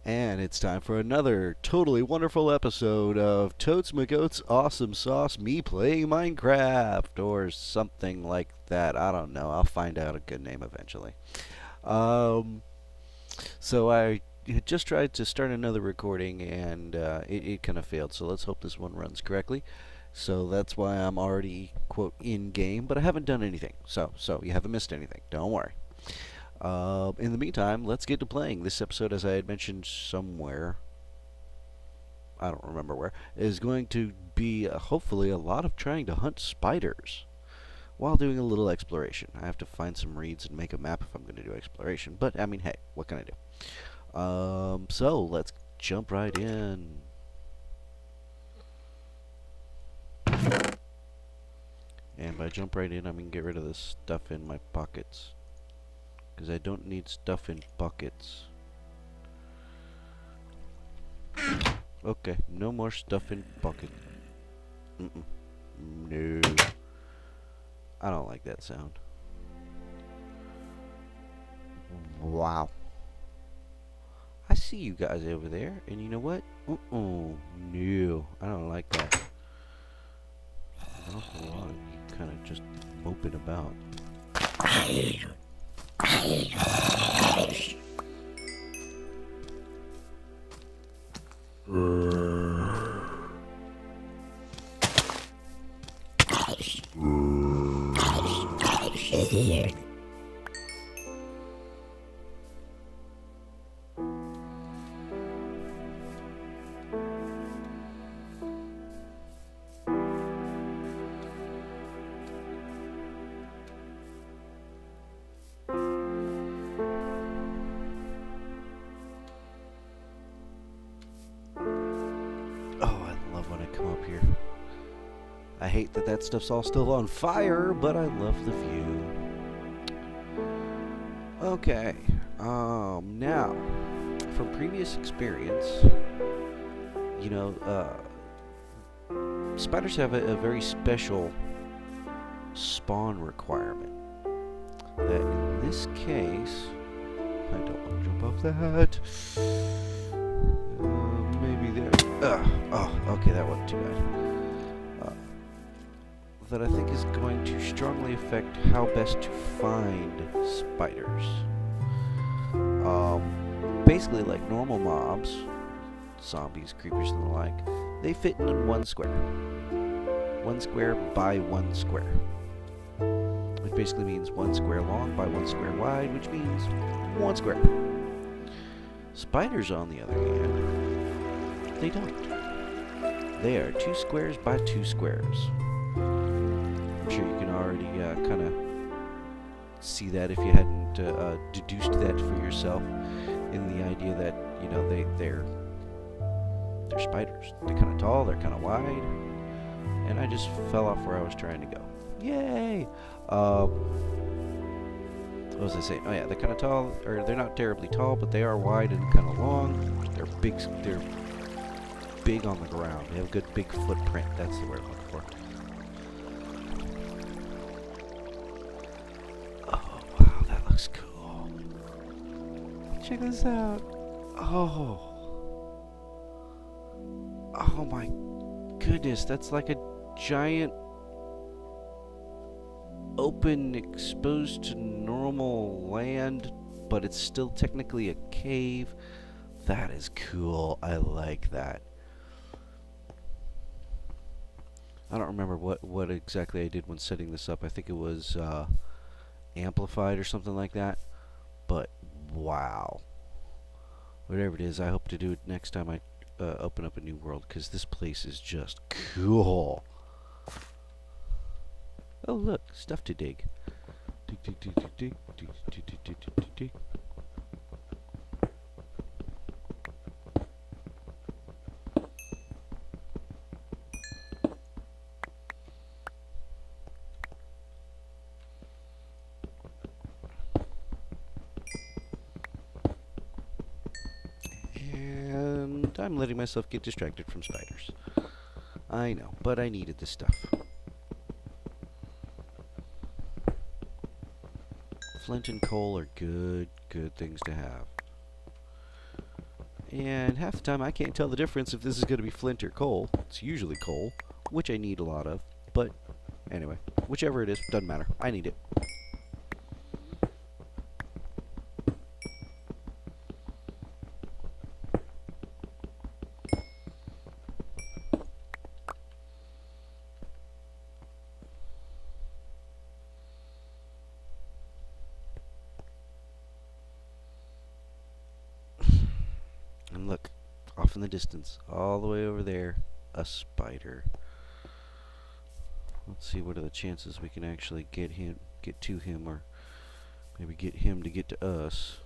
And it's time for another totally wonderful episode of Totes McGoat's Awesome Sauce, me playing Minecraft, or something like that. I don't know. I'll find out a good name eventually. Um, so I had just tried to start another recording, and it kind of failed. So let's hope this one runs correctly. So that's why I'm already, quote, in game, but I haven't done anything. So you haven't missed anything. Don't worry. In the meantime, let's get to playing. This episode, as I had mentioned somewhere, I don't remember where, is going to be hopefully a lot of trying to hunt spiders while doing a little exploration. I have to find some reeds and make a map if I'm going to do exploration, but I mean, hey, what can I do? So let's jump right in. And by jump right in, I mean get rid of the stuff in my pockets. Because I don't need stuff in buckets. Okay, no more stuff in bucket. No. I don't like that sound. Wow. I see you guys over there, and you know what? No. I don't like that. An awful lot. You kind of just moping about. I hate that stuff's all still on fire, but I love the view. Okay, now, from previous experience, you know, spiders have a very special spawn requirement. That in this case, I don't want to jump off that. Maybe there. Okay, that wasn't too bad. That I think is going to strongly affect how best to find spiders. Basically, like normal mobs, zombies, creepers, and the like, they fit in one square. 1 square by 1 square. Which basically means 1 square long by 1 square wide, which means 1 square. Spiders, on the other hand, they don't. They are 2 squares by 2 squares. I'm sure you can already kind of see that if you hadn't deduced that for yourself, in the idea that, you know, they're spiders. They're kind of tall, they're kind of wide, and I just fell off where I was trying to go. Yay! What was I saying? Oh yeah, they're kind of tall, or they're not terribly tall, but they are wide and kind of long. They're big on the ground. They have a good big footprint. That's the word I'm looking for. Looks cool. Check this out. Oh my goodness, that's like a giant open, exposed to normal land, but it's still technically a cave. That is cool. I like that. I don't remember what exactly I did when setting this up. I think it was amplified or something like that, but wow, whatever it is, I hope to do it next time I open up a new world, because this place is just cool. Oh look, stuff to dig. Dig, dig, dig, dig, dig, dig, dig, dig, dig, dig, dig. I'm letting myself get distracted from spiders. I know, but I needed this stuff. Flint and coal are good things to have. And half the time I can't tell the difference if this is going to be flint or coal. It's usually coal, which I need a lot of. But anyway, whichever it is, doesn't matter. I need it. And look, off in the distance, all the way over there, a spider. Let's see what are the chances we can actually get to him, or maybe get him to get to us.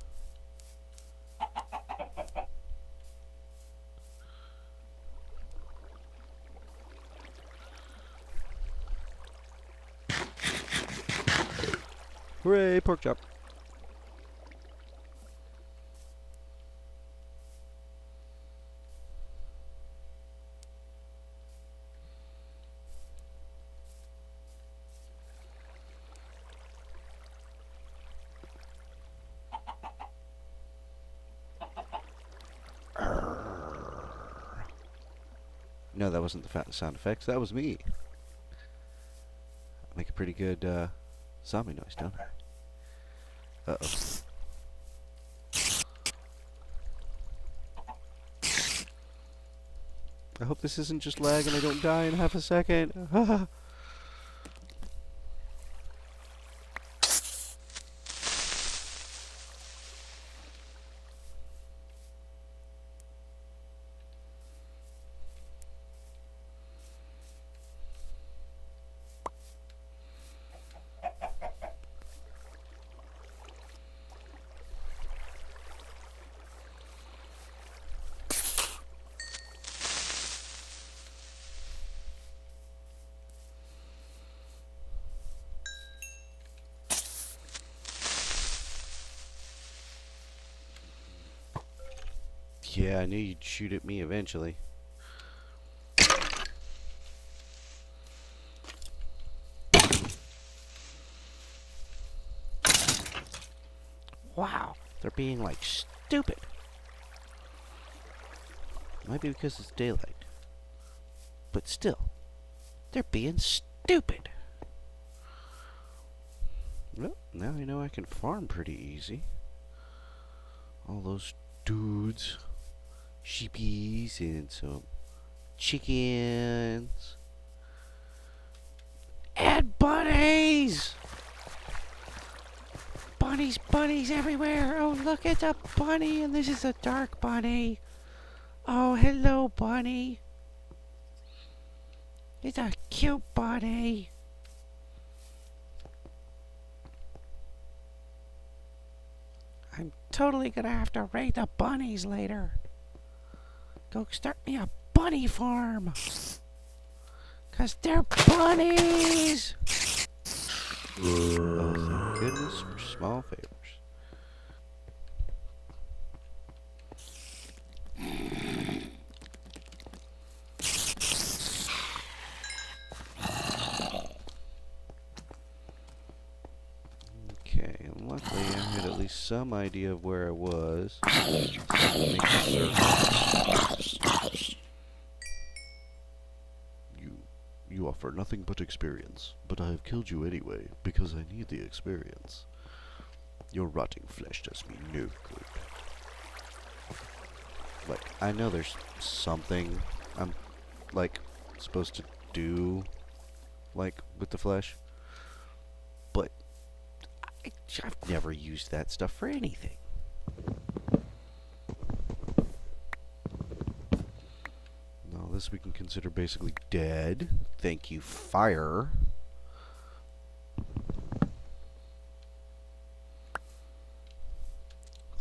Hooray, pork chop. No, that wasn't the sound effects. That was me. Make a pretty good zombie noise, don't I? Uh-oh. I hope this isn't just lag and I don't die in half a second. Yeah, I knew you'd shoot at me eventually. Wow, they're being like stupid. Might be because it's daylight. But still, they're being stupid. Well, now I know I can farm pretty easy. All those dudes. Sheepies and some chickens and bunnies. Bunnies everywhere. Oh, look at the bunny, and this is a dark bunny. Oh, hello, bunny. It's a cute bunny. I'm totally gonna have to raid the bunnies later. Go start me a bunny farm. 'Cause they're bunnies! Oh, thank goodness for small favors. Okay, and luckily I had at least some idea of where I was. You offer nothing but experience, but I have killed you anyway, because I need the experience. Your rotting flesh does me no good. Like, I know there's something I'm, like, supposed to do, like, with the flesh, but I've never used that stuff for anything. This we can consider basically dead. Thank you, fire.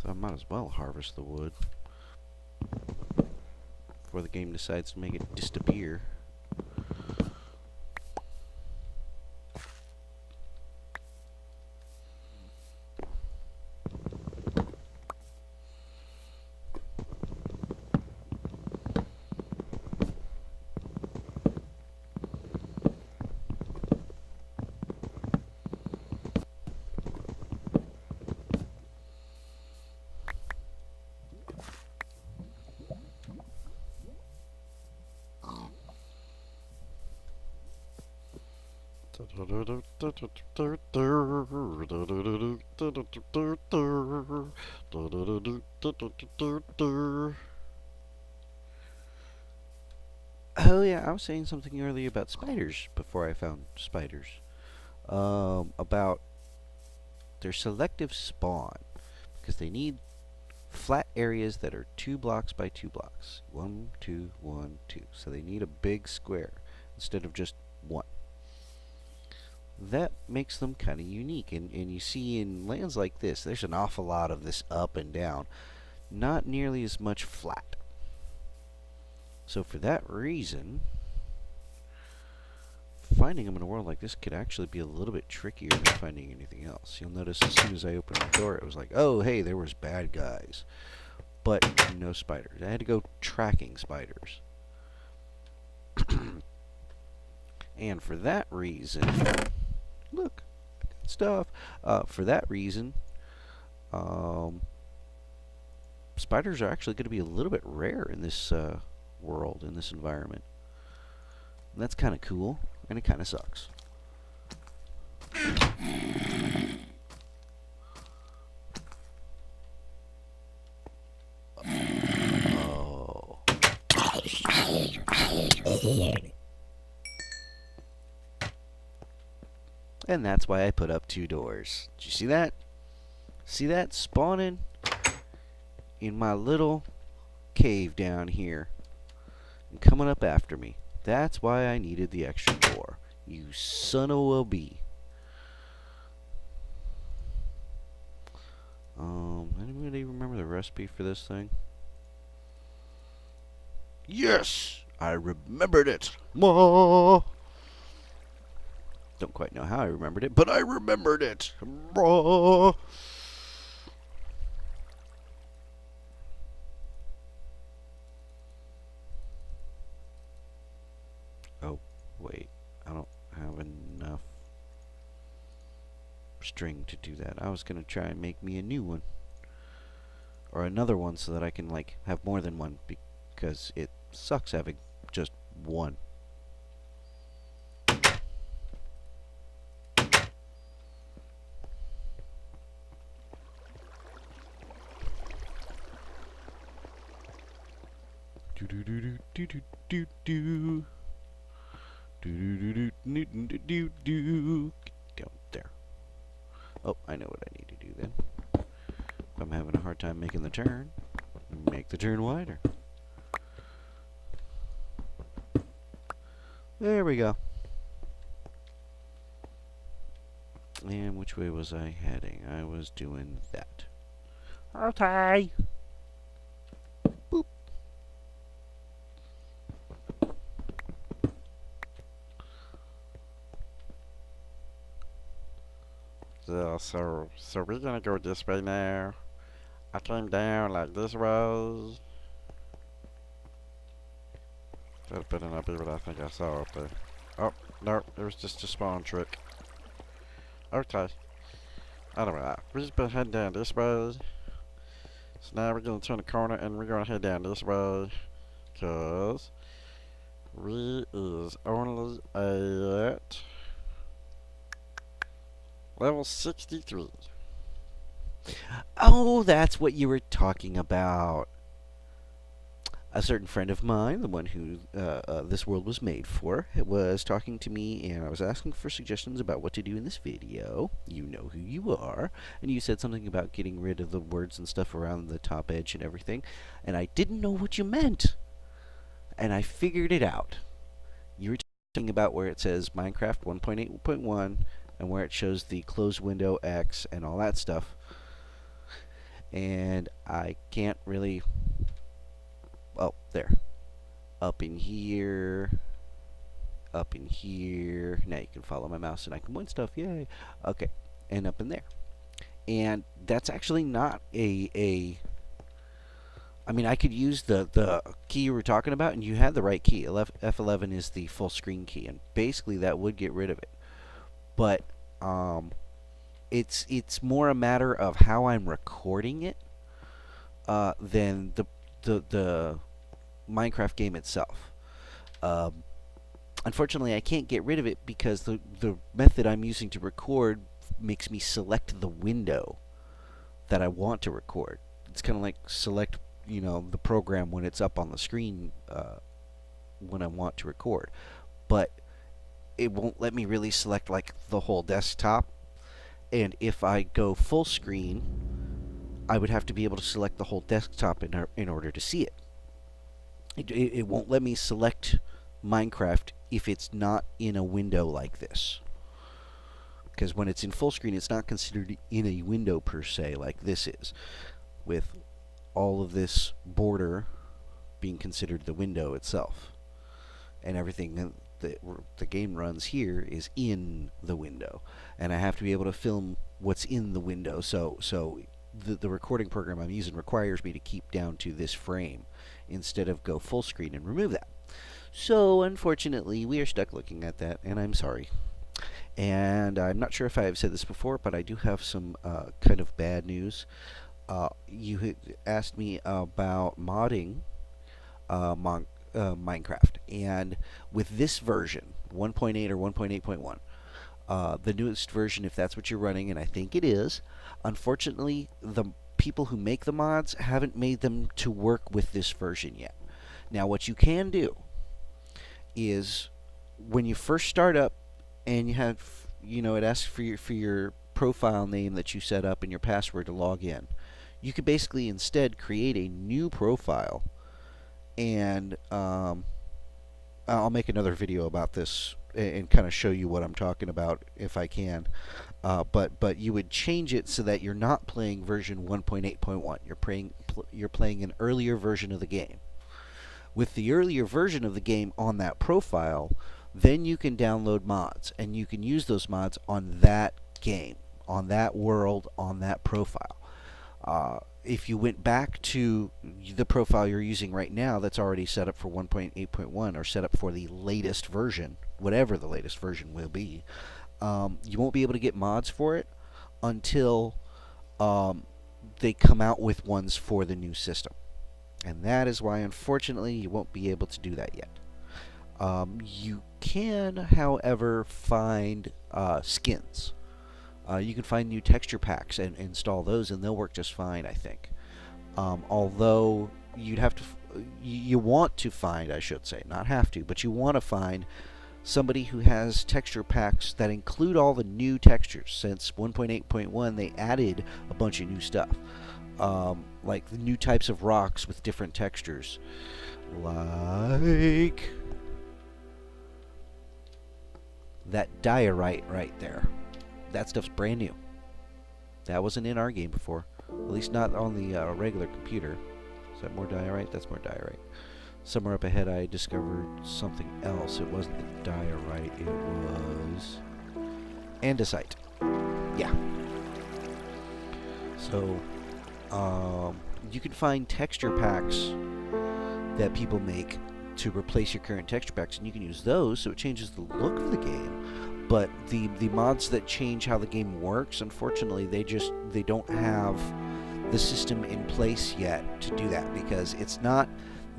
So I might as well harvest the wood before the game decides to make it disappear. Oh yeah, I was saying something earlier about spiders before I found spiders. About their selective spawn because they need flat areas that are 2 blocks by 2 blocks. 1, 2, 1, 2. So they need a big square instead of just one. That makes them kind of unique. And you see in lands like this, there's an awful lot of this up and down. Not nearly as much flat. So for that reason, finding them in a world like this could actually be a little bit trickier than finding anything else. You'll notice as soon as I opened the door, it was like, oh, hey, there was bad guys. But no spiders. I had to go tracking spiders. And for that reason, look, good stuff. For that reason, spiders are actually going to be a little bit rare in this world, in this environment. And that's kind of cool, and it kind of sucks. Oh. And that's why I put up 2 doors. Did you see that? See that spawning in my little cave down here and coming up after me. That's why I needed the extra door. You son of a bee. Anybody remember the recipe for this thing? Yes! I remembered it! Ma! Don't quite know how I remembered it, but I remembered it! Ma! Oh, wait. I don't have enough string to do that. I was gonna try and make me a new one. Or another one so that I can, like, have more than one, because it sucks having just one. Do do do do do do do do. Do do do do do do do. Get down there. Oh, I know what I need to do then. If I'm having a hard time making the turn, make the turn wider. There we go. And which way was I heading? I was doing that. Okay. Boop. Yeah, so we're gonna go this way now. I came down like this way. That better not be what I think I saw up there. Oh, no, it was just a spawn trick. Okay. Anyway, we've just been heading down this way. So now we're gonna turn the corner and we're gonna head down this way. Cause we is only at level 63. Oh, that's what you were talking about. A certain friend of mine, the one who this world was made for, was talking to me, and I was asking for suggestions about what to do in this video. You know who you are. And you said something about getting rid of the words and stuff around the top edge and everything. And I didn't know what you meant. And I figured it out. You were talking about where it says Minecraft 1.8.1 and where it shows the closed window X and all that stuff. And I can't really... Oh, there. Up in here. Up in here. Now you can follow my mouse and I can win stuff. Yay. Okay. And up in there. And that's actually not I mean, I could use the key you were talking about, and you had the right key. F11 is the full screen key, and basically that would get rid of it. But it's more a matter of how I'm recording it than the Minecraft game itself. Unfortunately, I can't get rid of it because the method I'm using to record makes me select the window that I want to record. It's kind of like select, the program when it's up on the screen when I want to record. But it won't let me really select like the whole desktop. And if I go full screen, I would have to be able to select the whole desktop in order to see it. It won't let me select Minecraft if it's not in a window like this. Because when it's in full screen, it's not considered in a window per se like this is, with all of this border being considered the window itself. And everything that the game runs here is in the window. And I have to be able to film what's in the window. So the recording program I'm using requires me to keep down to this frame instead of go full screen and remove that. So unfortunately, we are stuck looking at that, and I'm sorry. And I'm not sure if I have said this before, but I do have some kind of bad news. You had asked me about modding Minecraft, and with this version, 1.8 or 1.8.1, the newest version, if that's what you're running, and I think it is, unfortunately, the people who make the mods haven't made them to work with this version yet. Now, what you can do is when you first start up and you have, it asks for your profile name that you set up and your password to log in. You could basically instead create a new profile, and I'll make another video about this and kind of show you what I'm talking about if I can. But you would change it so that you're not playing version 1.8.1. You're playing an earlier version of the game. With the earlier version of the game on that profile, then you can download mods, and you can use those mods on that game, on that world, on that profile. If you went back to the profile you're using right now that's already set up for 1.8.1 or set up for the latest version, whatever the latest version will be, you won't be able to get mods for it until they come out with ones for the new system. And that is why, unfortunately, you won't be able to do that yet. You can, however, find skins. You can find new texture packs and install those, and they'll work just fine, I think. Although you'd have to, you want to find, I should say, not have to, but you want to find somebody who has texture packs that include all the new textures. Since 1.8.1, they added a bunch of new stuff, like the new types of rocks with different textures, like that diorite right there. That stuff's brand new. That wasn't in our game before. At least not on the regular computer. Is that more diorite? That's more diorite. Somewhere up ahead I discovered something else. It wasn't the diorite. It was andesite. Yeah. So, you can find texture packs that people make to replace your current texture packs, and you can use those so it changes the look of the game. But the mods that change how the game works, unfortunately, they don't have the system in place yet to do that, because it's not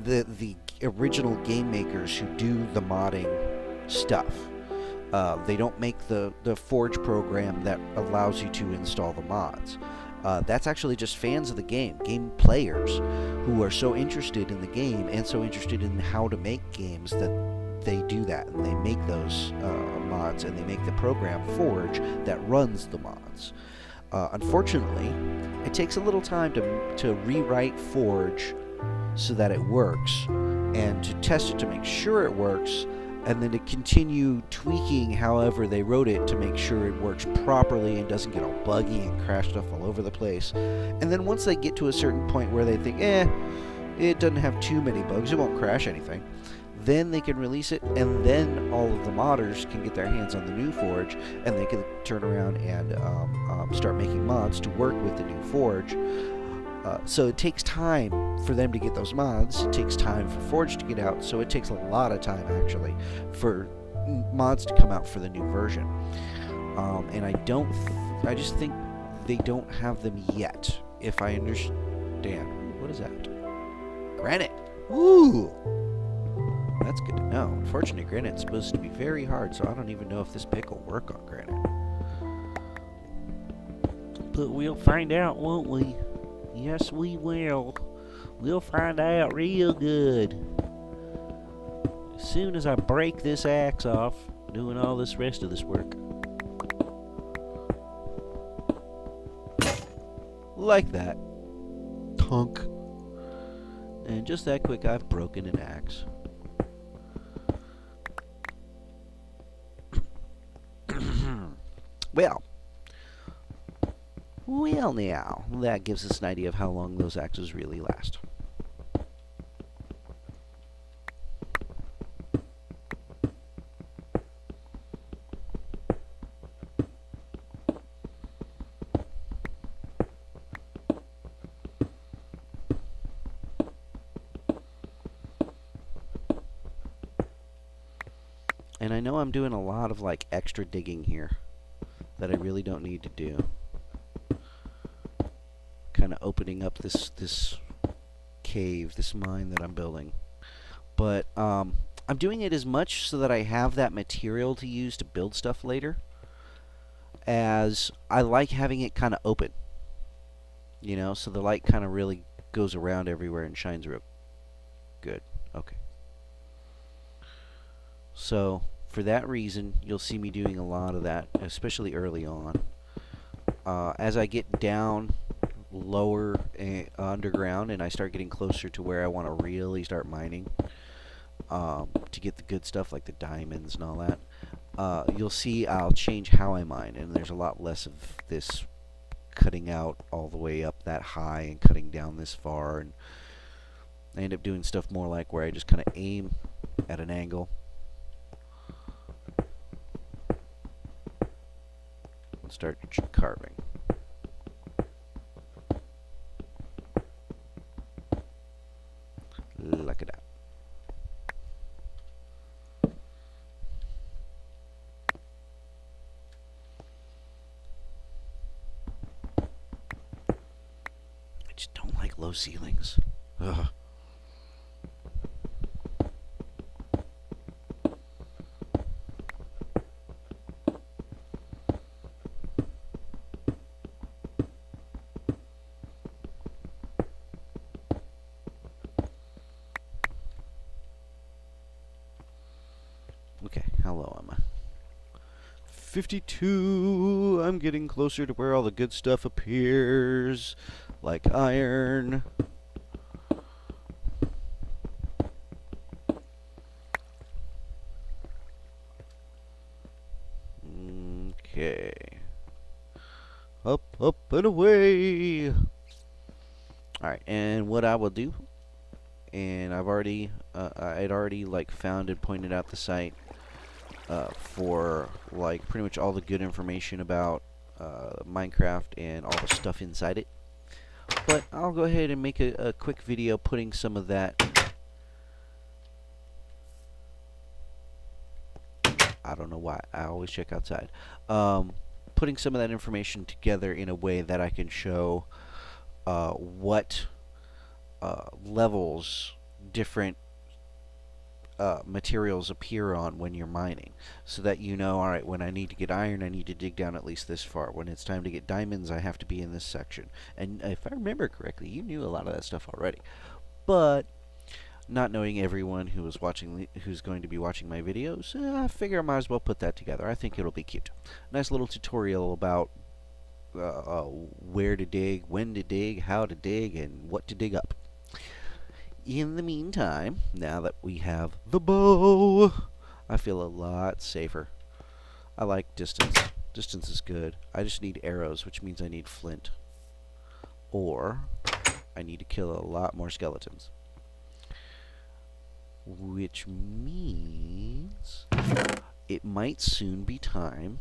the original game makers who do the modding stuff. They don't make the Forge program that allows you to install the mods. That's actually just fans of the game players, who are so interested in the game and so interested in how to make games that they do that, and they make those mods, and they make the program Forge that runs the mods. Unfortunately, it takes a little time to rewrite Forge so that it works, and to test it to make sure it works, and then to continue tweaking however they wrote it to make sure it works properly and doesn't get all buggy and crash stuff all over the place. And then once they get to a certain point where they think, it doesn't have too many bugs, it won't crash anything, then they can release it, and then all of the modders can get their hands on the new Forge, and they can turn around and start making mods to work with the new Forge. So it takes time for them to get those mods. It takes time for Forge to get out, so it takes a lot of time, actually, for mods to come out for the new version. And I just think they don't have them yet, if I understand. What is that? Granite! Ooh! That's good to know. Unfortunately, granite's supposed to be very hard, so I don't even know if this pick will work on granite. But we'll find out, won't we? Yes, we will. We'll find out real good. As soon as I break this axe off, doing all this rest of this work. Like that. Tunk. And just that quick, I've broken an axe. Well. Well now, that gives us an idea of how long those axes really last. And I know I'm doing a lot of like extra digging here that I really don't need to do. Kind of opening up this cave, this mine that I'm building. But I'm doing it as much so that I have that material to use to build stuff later, as I like having it kind of open. You know, so the light kind of really goes around everywhere and shines real good. Okay. So, for that reason, you'll see me doing a lot of that, especially early on. As I get down lower underground and I start getting closer to where I want to really start mining to get the good stuff like the diamonds and all that, you'll see I'll change how I mine, and there's a lot less of this cutting out all the way up that high and cutting down this far, and I end up doing stuff more like where I just kind of aim at an angle and start carving. Like that. I just don't like low ceilings. Ugh. Okay, how low am I? 52. I'm getting closer to where all the good stuff appears, like iron. Okay. Up, up, and away. Alright, and what I will do, and I'd already like found and pointed out the site for like pretty much all the good information about Minecraft and all the stuff inside it. But I'll go ahead and make a quick video putting some of that. I don't know why. I always check outside. Putting some of that information together in a way that I can show what levels different materials appear on when you're mining, so that you know, alright, when I need to get iron, I need to dig down at least this far. When it's time to get diamonds, I have to be in this section. And if I remember correctly, you knew a lot of that stuff already. But not knowing everyone who's going to be watching my videos, I figure I might as well put that together. I think it'll be cute. Nice little tutorial about where to dig, when to dig, how to dig, and what to dig up. In the meantime, now that we have the bow, I feel a lot safer. I like distance. Distance is good. I just need arrows, which means I need flint. Or I need to kill a lot more skeletons. Which means it might soon be time,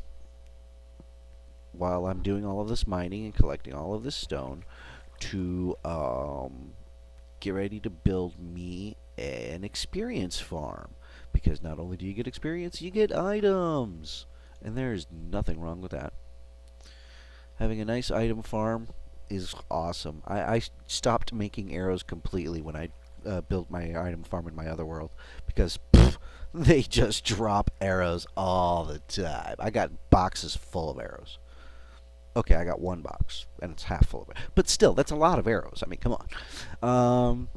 while I'm doing all of this mining and collecting all of this stone, to get ready to build me an experience farm. Because not only do you get experience, you get items. And there's nothing wrong with that. Having a nice item farm is awesome. I stopped making arrows completely when I build my item farm in my other world because pff, they just drop arrows all the time. I got boxes full of arrows. Okay, I got one box and it's half full of it, but still, that's a lot of arrows. I mean, come on.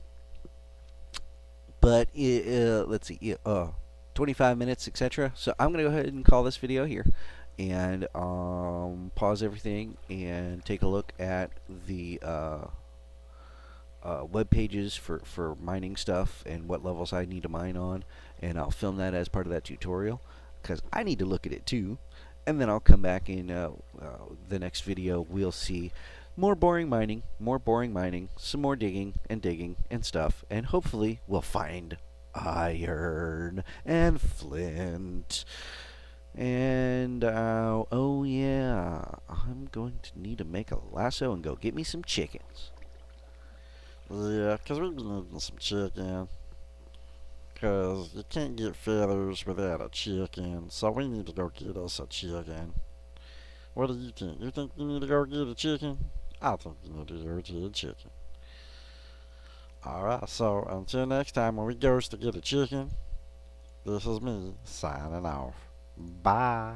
But let's see, 25 minutes, etc. So I'm gonna go ahead and call this video here, and pause everything and take a look at the web pages for mining stuff and what levels I need to mine on, and I'll film that as part of that tutorial because I need to look at it too. And then I'll come back in the next video. We'll see more boring mining, some more digging and stuff, and hopefully we'll find iron and flint. And oh yeah, I'm going to need to make a lasso and go get me some chickens. Yeah, 'cause we've been eating some chicken. 'Cause you can't get feathers without a chicken, so we need to go get us a chicken. What do you think? You think you need to go get a chicken? I think you need to go get a chicken. Alright, so until next time when we goes to get a chicken, this is me signing off. Bye.